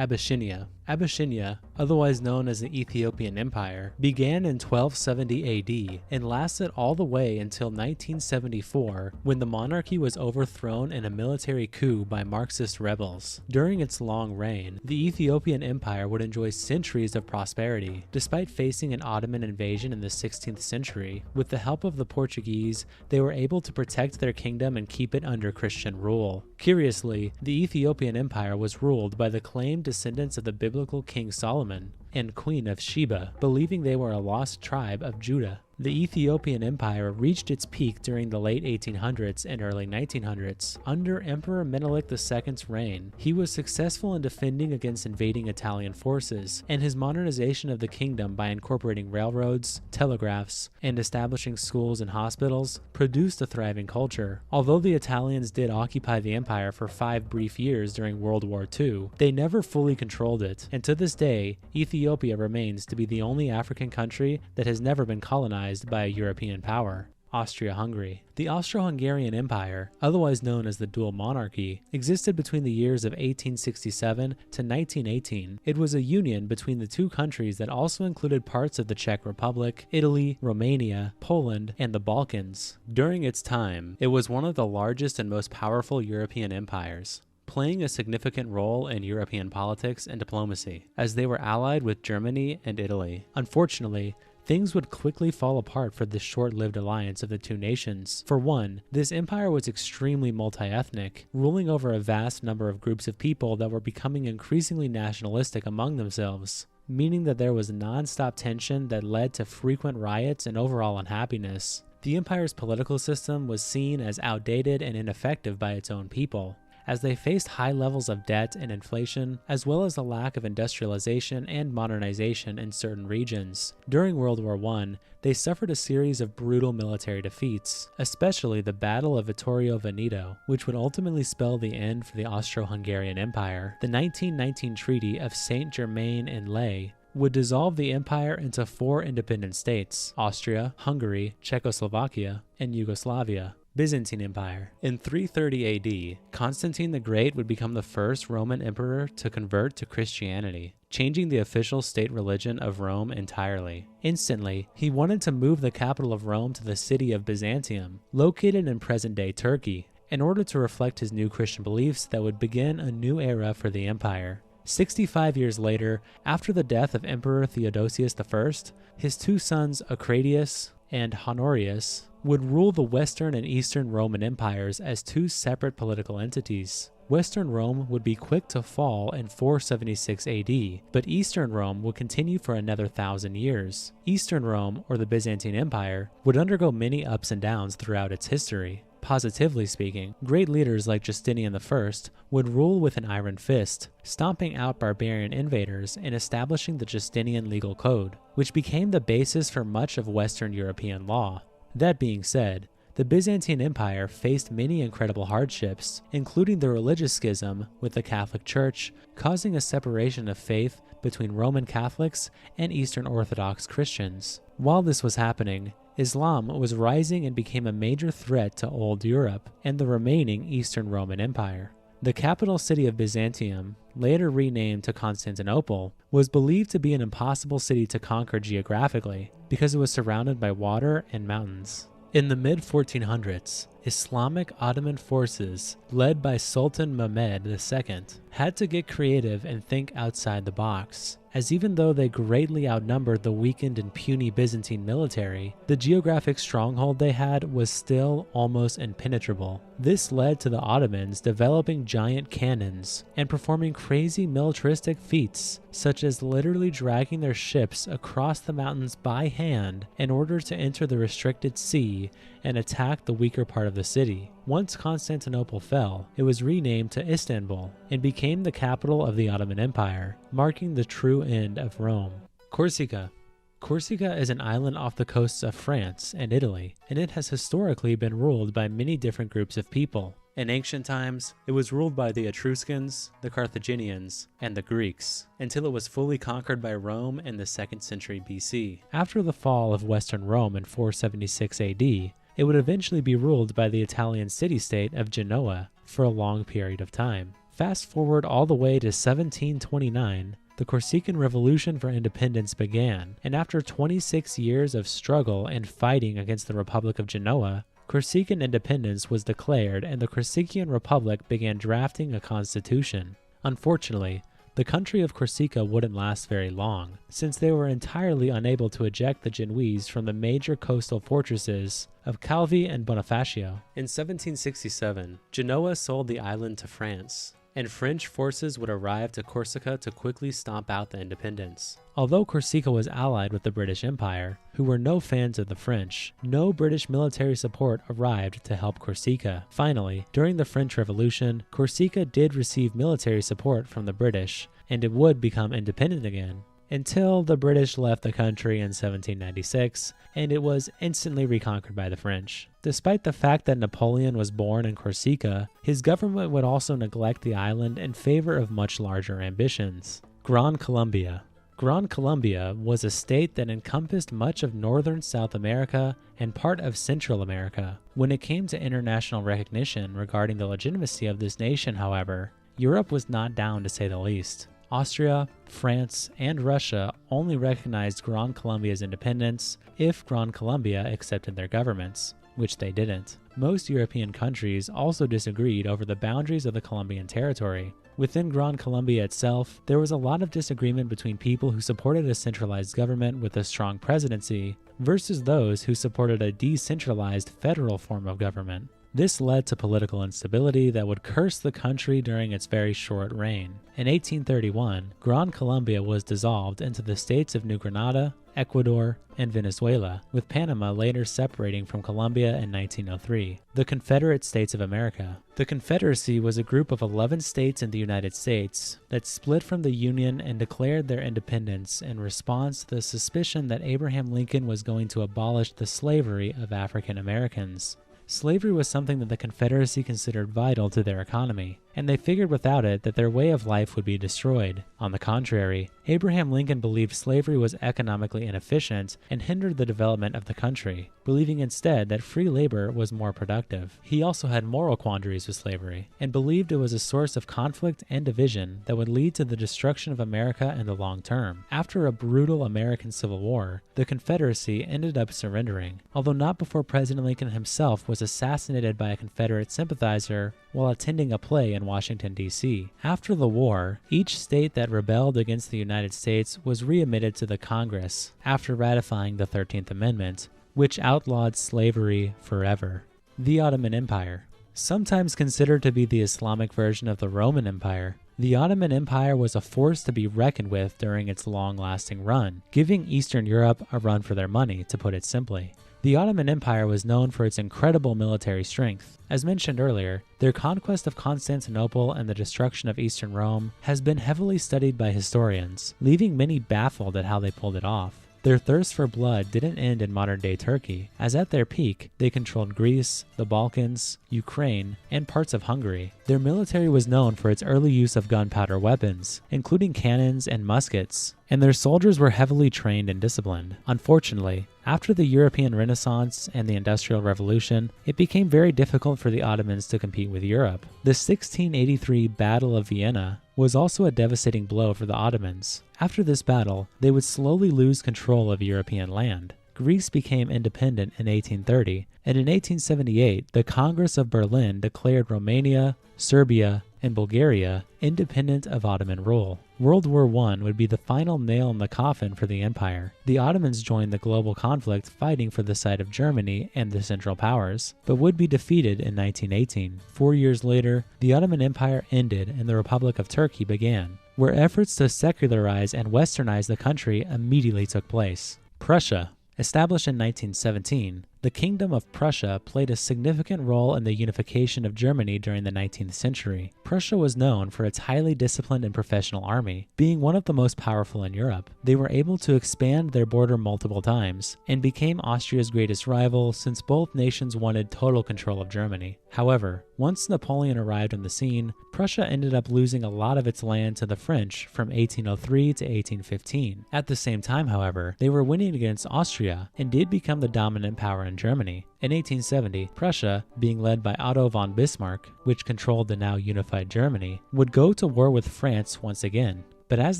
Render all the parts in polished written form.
Abyssinia. Abyssinia, otherwise known as the Ethiopian Empire, began in 1270 AD and lasted all the way until 1974, when the monarchy was overthrown in a military coup by Marxist rebels. During its long reign, the Ethiopian Empire would enjoy centuries of prosperity, despite facing an Ottoman invasion in the 16th century. With the help of the Portuguese, they were able to protect their kingdom and keep it under Christian rule. Curiously, the Ethiopian Empire was ruled by the claimed descendants of the biblical King Solomon and Queen of Sheba, believing they were a lost tribe of Judah. The Ethiopian Empire reached its peak during the late 1800s and early 1900s. Under Emperor Menelik II's reign, he was successful in defending against invading Italian forces, and his modernization of the kingdom by incorporating railroads, telegraphs, and establishing schools and hospitals produced a thriving culture. Although the Italians did occupy the empire for 5 brief years during World War II, they never fully controlled it, and to this day, Ethiopia remains to be the only African country that has never been colonized by a European power. Austria-Hungary. The Austro-Hungarian Empire, otherwise known as the Dual Monarchy, existed between the years of 1867 to 1918. It was a union between the two countries that also included parts of the Czech Republic, Italy, Romania, Poland, and the Balkans. During its time, it was one of the largest and most powerful European empires, playing a significant role in European politics and diplomacy, as they were allied with Germany and Italy. Unfortunately, things would quickly fall apart for this short-lived alliance of the two nations. For one, this empire was extremely multi-ethnic, ruling over a vast number of groups of people that were becoming increasingly nationalistic among themselves, meaning that there was non-stop tension that led to frequent riots and overall unhappiness. The empire's political system was seen as outdated and ineffective by its own people, as they faced high levels of debt and inflation, as well as a lack of industrialization and modernization in certain regions. During World War I, they suffered a series of brutal military defeats, especially the Battle of Vittorio Veneto, which would ultimately spell the end for the Austro-Hungarian Empire. The 1919 Treaty of Saint-Germain-en-Laye would dissolve the empire into 4 independent states: Austria, Hungary, Czechoslovakia, and Yugoslavia. Byzantine Empire. In 330 AD, Constantine the Great would become the first Roman emperor to convert to Christianity, changing the official state religion of Rome entirely. Instantly, he wanted to move the capital of Rome to the city of Byzantium, located in present-day Turkey, in order to reflect his new Christian beliefs that would begin a new era for the empire. 65 years later, after the death of Emperor Theodosius I, his 2 sons Acratius and Honorius would rule the Western and Eastern Roman empires as 2 separate political entities. Western Rome would be quick to fall in 476 AD, but Eastern Rome would continue for another 1,000 years. Eastern Rome, or the Byzantine Empire, would undergo many ups and downs throughout its history. Positively speaking, great leaders like Justinian I would rule with an iron fist, stomping out barbarian invaders and establishing the Justinian legal code, which became the basis for much of Western European law. That being said, the Byzantine Empire faced many incredible hardships, including the religious schism with the Catholic Church, causing a separation of faith between Roman Catholics and Eastern Orthodox Christians. While this was happening, Islam was rising and became a major threat to Old Europe and the remaining Eastern Roman Empire. The capital city of Byzantium, later renamed to Constantinople, was believed to be an impossible city to conquer geographically because it was surrounded by water and mountains. In the mid-1400s, Islamic Ottoman forces, led by Sultan Mehmet II, had to get creative and think outside the box, as even though they greatly outnumbered the weakened and puny Byzantine military, the geographic stronghold they had was still almost impenetrable. This led to the Ottomans developing giant cannons and performing crazy militaristic feats, such as literally dragging their ships across the mountains by hand in order to enter the restricted sea and attack the weaker part of the city. Once Constantinople fell, it was renamed to Istanbul and became the capital of the Ottoman Empire, marking the true end of Rome. Corsica. Corsica is an island off the coasts of France and Italy, and it has historically been ruled by many different groups of people. In ancient times, it was ruled by the Etruscans, the Carthaginians, and the Greeks, until it was fully conquered by Rome in the 2nd century BC. After the fall of Western Rome in 476 AD, it would eventually be ruled by the Italian city-state of Genoa for a long period of time. Fast forward all the way to 1729, the Corsican Revolution for Independence began, and after 26 years of struggle and fighting against the Republic of Genoa, Corsican independence was declared and the Corsican Republic began drafting a constitution. Unfortunately, the country of Corsica wouldn't last very long, since they were entirely unable to eject the Genoese from the major coastal fortresses of Calvi and Bonifacio. In 1767, Genoa sold the island to France, and French forces would arrive to Corsica to quickly stomp out the independence. Although Corsica was allied with the British Empire, who were no fans of the French, no British military support arrived to help Corsica. Finally, during the French Revolution, Corsica did receive military support from the British, and it would become independent again, until the British left the country in 1796, and it was instantly reconquered by the French. Despite the fact that Napoleon was born in Corsica, his government would also neglect the island in favor of much larger ambitions. Gran Columbia. Gran Columbia was a state that encompassed much of northern South America and part of Central America. When it came to international recognition regarding the legitimacy of this nation, however, Europe was not down to say the least. Austria, France, and Russia only recognized Gran Columbia's independence if Gran Columbia accepted their governments, which they didn't. Most European countries also disagreed over the boundaries of the Colombian territory. Within Gran Columbia itself, there was a lot of disagreement between people who supported a centralized government with a strong presidency versus those who supported a decentralized federal form of government. This led to political instability that would curse the country during its very short reign. In 1831, Gran Columbia was dissolved into the states of New Granada, Ecuador, and Venezuela, with Panama later separating from Colombia in 1903. The Confederate States of America. The Confederacy was a group of 11 states in the United States that split from the Union and declared their independence in response to the suspicion that Abraham Lincoln was going to abolish the slavery of African Americans. Slavery was something that the Confederacy considered vital to their economy, and they figured without it that their way of life would be destroyed. On the contrary, Abraham Lincoln believed slavery was economically inefficient and hindered the development of the country, believing instead that free labor was more productive. He also had moral quandaries with slavery, and believed it was a source of conflict and division that would lead to the destruction of America in the long term. After a brutal American Civil War, the Confederacy ended up surrendering, although not before President Lincoln himself was assassinated by a Confederate sympathizer while attending a play in Washington, D.C. After the war, each state that rebelled against the United States was readmitted to the Congress after ratifying the 13th Amendment, which outlawed slavery forever. The Ottoman Empire. Sometimes considered to be the Islamic version of the Roman Empire, the Ottoman Empire was a force to be reckoned with during its long-lasting run, giving Eastern Europe a run for their money, to put it simply. The Ottoman Empire was known for its incredible military strength. As mentioned earlier, their conquest of Constantinople and the destruction of Eastern Rome has been heavily studied by historians, leaving many baffled at how they pulled it off. Their thirst for blood didn't end in modern-day Turkey, as at their peak, they controlled Greece, the Balkans, Ukraine, and parts of Hungary. Their military was known for its early use of gunpowder weapons, including cannons and muskets, and their soldiers were heavily trained and disciplined. Unfortunately, after the European Renaissance and the Industrial Revolution, it became very difficult for the Ottomans to compete with Europe. The 1683 Battle of Vienna was also a devastating blow for the Ottomans. After this battle, they would slowly lose control of European land. Greece became independent in 1830, and in 1878, the Congress of Berlin declared Romania, Serbia, and Bulgaria independent of Ottoman rule. World War I would be the final nail in the coffin for the empire. The Ottomans joined the global conflict fighting for the side of Germany and the Central Powers, but would be defeated in 1918. 4 years later, the Ottoman Empire ended and the Republic of Turkey began, where efforts to secularize and westernize the country immediately took place. Prussia. Established in 1917, the Kingdom of Prussia played a significant role in the unification of Germany during the 19th century. Prussia was known for its highly disciplined and professional army, being one of the most powerful in Europe. They were able to expand their border multiple times, and became Austria's greatest rival since both nations wanted total control of Germany. However, once Napoleon arrived on the scene, Prussia ended up losing a lot of its land to the French from 1803 to 1815. At the same time, however, they were winning against Austria, and did become the dominant power in and Germany. In 1870, Prussia, being led by Otto von Bismarck, which controlled the now unified Germany, would go to war with France once again. But as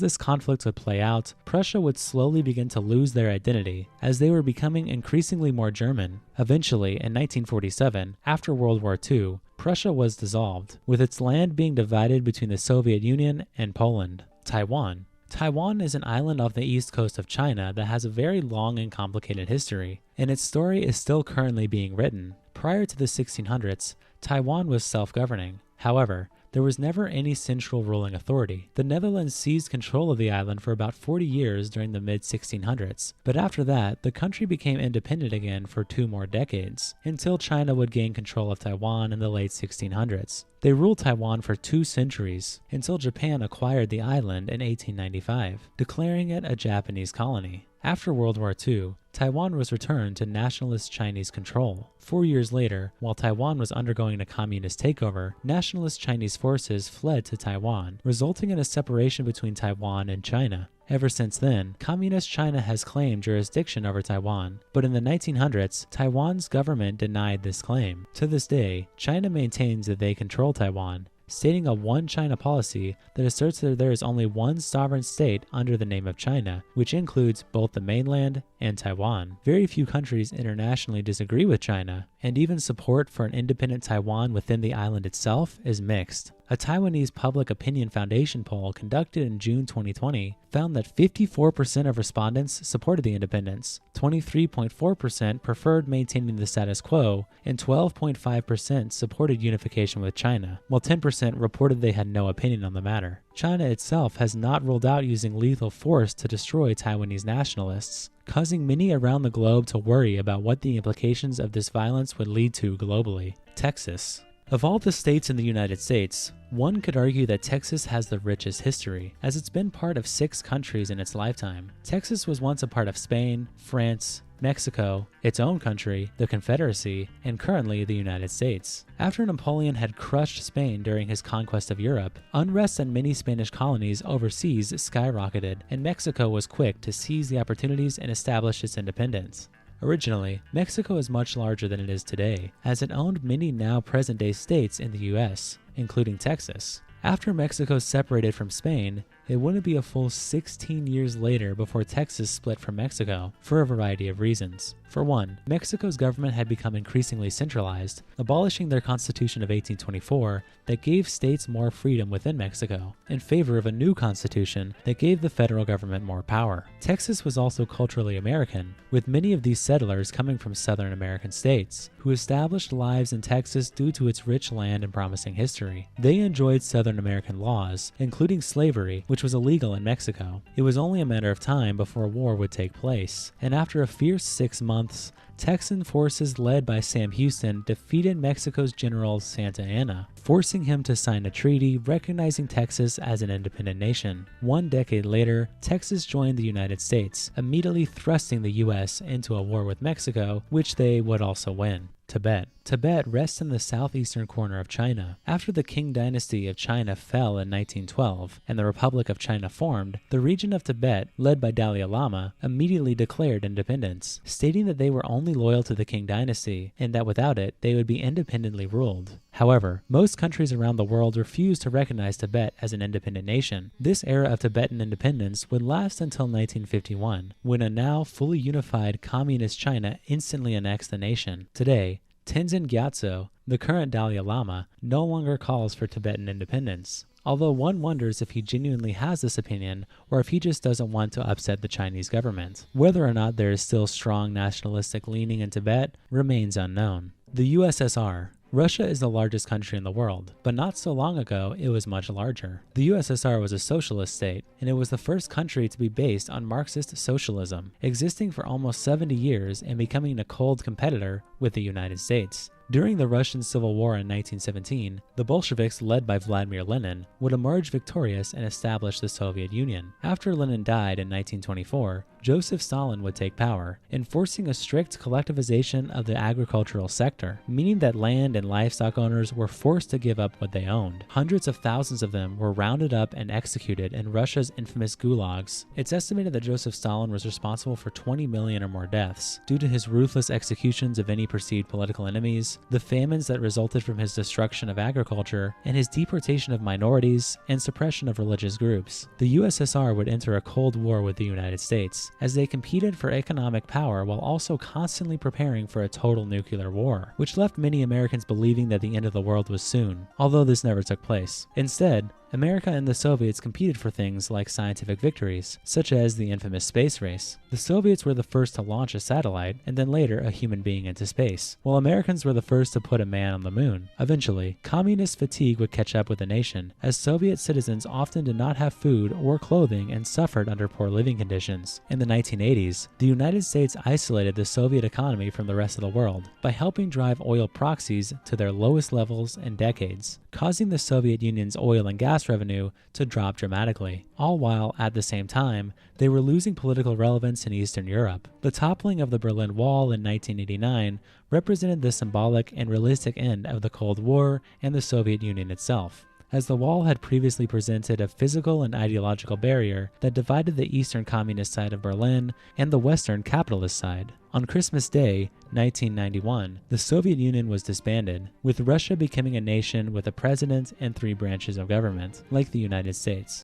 this conflict would play out, Prussia would slowly begin to lose their identity, as they were becoming increasingly more German. Eventually, in 1947, after World War II, Prussia was dissolved, with its land being divided between the Soviet Union and Poland. Taiwan. Taiwan is an island off the east coast of China that has a very long and complicated history, and its story is still currently being written. Prior to the 1600s, Taiwan was self-governing. However, there was never any central ruling authority. The Netherlands seized control of the island for about 40 years during the mid-1600s, but after that, the country became independent again for 2 more decades, until China would gain control of Taiwan in the late 1600s. They ruled Taiwan for 2 centuries, until Japan acquired the island in 1895, declaring it a Japanese colony. After World War II, Taiwan was returned to nationalist Chinese control. 4 years later, while Taiwan was undergoing a communist takeover, nationalist Chinese forces fled to Taiwan, resulting in a separation between Taiwan and China. Ever since then, Communist China has claimed jurisdiction over Taiwan, but in the 1900s, Taiwan's government denied this claim. To this day, China maintains that they control Taiwan, stating a one China policy that asserts that there is only one sovereign state under the name of China, which includes both the mainland and Taiwan. Very few countries internationally disagree with China, and even support for an independent Taiwan within the island itself is mixed. A Taiwanese Public Opinion Foundation poll conducted in June 2020 found that 54% of respondents supported the independence, 23.4% preferred maintaining the status quo, and 12.5% supported unification with China, while 10% reported they had no opinion on the matter. China itself has not ruled out using lethal force to destroy Taiwanese nationalists, causing many around the globe to worry about what the implications of this violence would lead to globally. Texas. Of all the states in the United States, one could argue that Texas has the richest history, as it's been part of 6 countries in its lifetime. Texas was once a part of Spain, France, Mexico, its own country, the Confederacy, and currently the United States. After Napoleon had crushed Spain during his conquest of Europe, unrest in many Spanish colonies overseas skyrocketed, and Mexico was quick to seize the opportunities and establish its independence. Originally, Mexico is much larger than it is today, as it owned many now present-day states in the US, including Texas. After Mexico separated from Spain, it wouldn't be a full 16 years later before Texas split from Mexico, for a variety of reasons. For one, Mexico's government had become increasingly centralized, abolishing their constitution of 1824 that gave states more freedom within Mexico, in favor of a new constitution that gave the federal government more power. Texas was also culturally American, with many of these settlers coming from Southern American states, who established lives in Texas due to its rich land and promising history. They enjoyed Southern American laws, including slavery, which was illegal in Mexico. It was only a matter of time before war would take place, and after a fierce 6 months, Texan forces led by Sam Houston defeated Mexico's General Santa Anna, forcing him to sign a treaty recognizing Texas as an independent nation. 1 decade later, Texas joined the United States, immediately thrusting the US into a war with Mexico, which they would also win. Tibet. Tibet rests in the southeastern corner of China. After the Qing dynasty of China fell in 1912 and the Republic of China formed, the region of Tibet, led by Dalai Lama, immediately declared independence, stating that they were only loyal to the Qing dynasty and that without it, they would be independently ruled. However, most countries around the world refused to recognize Tibet as an independent nation. This era of Tibetan independence would last until 1951, when a now fully unified communist China instantly annexed the nation. Today, Tenzin Gyatso, the current Dalai Lama, no longer calls for Tibetan independence, although one wonders if he genuinely has this opinion or if he just doesn't want to upset the Chinese government. Whether or not there is still strong nationalistic leaning in Tibet remains unknown. The USSR. Russia is the largest country in the world, but not so long ago it was much larger. The USSR was a socialist state, and it was the first country to be based on Marxist socialism, existing for almost 70 years and becoming a cold competitor with the United States. During the Russian Civil War in 1917, the Bolsheviks, led by Vladimir Lenin, would emerge victorious and establish the Soviet Union. After Lenin died in 1924, Joseph Stalin would take power, enforcing a strict collectivization of the agricultural sector, meaning that land and livestock owners were forced to give up what they owned. Hundreds of thousands of them were rounded up and executed in Russia's infamous gulags. It's estimated that Joseph Stalin was responsible for 20 million or more deaths, due to his ruthless executions of any perceived political enemies, the famines that resulted from his destruction of agriculture, and his deportation of minorities and suppression of religious groups. The USSR would enter a Cold War with the United States, as they competed for economic power while also constantly preparing for a total nuclear war, which left many Americans believing that the end of the world was soon, although this never took place. Instead, America and the Soviets competed for things like scientific victories, such as the infamous space race. The Soviets were the first to launch a satellite, and then later a human being into space, while Americans were the first to put a man on the moon. Eventually, communist fatigue would catch up with the nation, as Soviet citizens often did not have food or clothing and suffered under poor living conditions. In the 1980s, the United States isolated the Soviet economy from the rest of the world by helping drive oil proxies to their lowest levels in decades, causing the Soviet Union's oil and gas revenue to drop dramatically, all while, at the same time, they were losing political relevance in Eastern Europe. The toppling of the Berlin Wall in 1989 represented the symbolic and realistic end of the Cold War and the Soviet Union itself, as the wall had previously presented a physical and ideological barrier that divided the eastern communist side of Berlin and the western capitalist side. On Christmas Day, 1991, the Soviet Union was disbanded, with Russia becoming a nation with a president and 3 branches of government, like the United States.